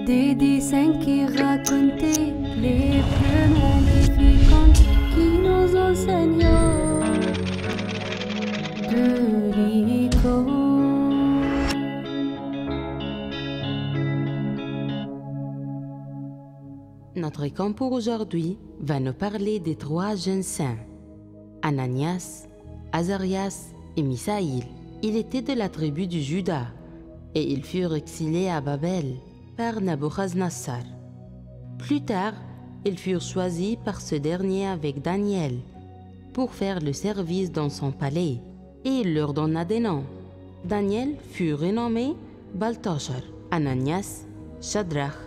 Des dessins qui racontaient les plus magnifiques contes qui nous enseignent de l'école. Notre conte pour aujourd'hui va nous parler des trois jeunes saints, Ananias, Azarias et Misaïl. Ils étaient de la tribu du Juda et ils furent exilés à Babel par Nabuchodonosor. Plus tard, ils furent choisis par ce dernier avec Daniel pour faire le service dans son palais et il leur donna des noms. Daniel fut renommé Balthachar, Ananias, Shadrach,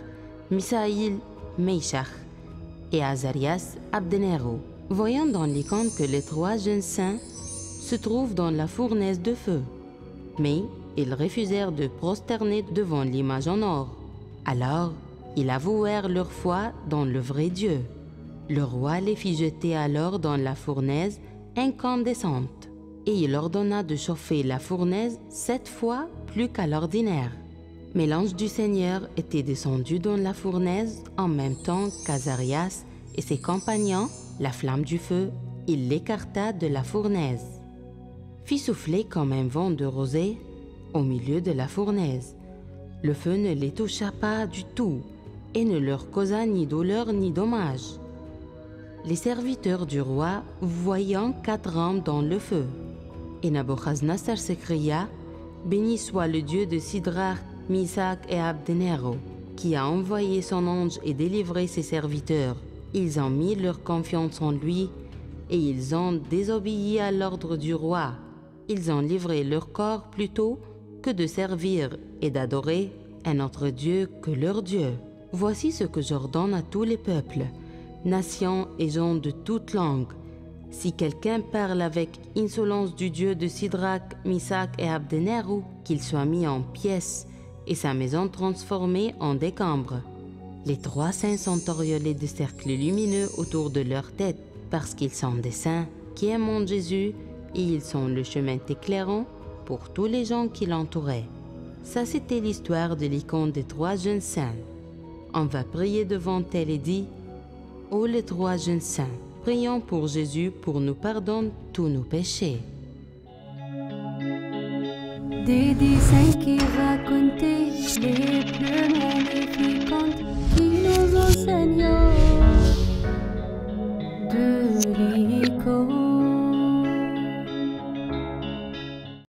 Misaïl, Meshach et Azarias, Abdenego. Voyant dans les contes que les trois jeunes saints se trouvent dans la fournaise de feu, mais ils refusèrent de prosterner devant l'image en or. Alors, ils avouèrent leur foi dans le vrai Dieu. Le roi les fit jeter alors dans la fournaise incandescente, et il ordonna de chauffer la fournaise 7 fois plus qu'à l'ordinaire. Mais l'ange du Seigneur était descendu dans la fournaise en même temps qu'Azarias et ses compagnons, la flamme du feu, il l'écarta de la fournaise, fit souffler comme un vent de rosée au milieu de la fournaise. Le feu ne les toucha pas du tout et ne leur causa ni douleur ni dommage. Les serviteurs du roi voyant 4 hommes dans le feu, et Nabuchodonosor s'écria: béni soit le Dieu de Sidrach, Misach et Abdenego, qui a envoyé son ange et délivré ses serviteurs. Ils ont mis leur confiance en lui et ils ont désobéi à l'ordre du roi. Ils ont livré leur corps plutôt que de servir et d'adorer un autre Dieu que leur Dieu. Voici ce que j'ordonne à tous les peuples, nations et gens de toute langue. Si quelqu'un parle avec insolence du Dieu de Sidrach, Misach et Abdenego, qu'il soit mis en pièces et sa maison transformée en décembre. Les 3 saints sont auréolés de cercles lumineux autour de leur tête, parce qu'ils sont des saints qui aiment Jésus et ils sont le chemin éclairant pour tous les gens qui l'entouraient. Ça, c'était l'histoire de l'icône des 3 jeunes saints. On va prier devant elle et dit: ô les 3 jeunes saints, prions pour Jésus pour nous pardonner tous nos péchés. Des dessins qui racontaient les plus magnifiques contes qui nous enseignent de l'école.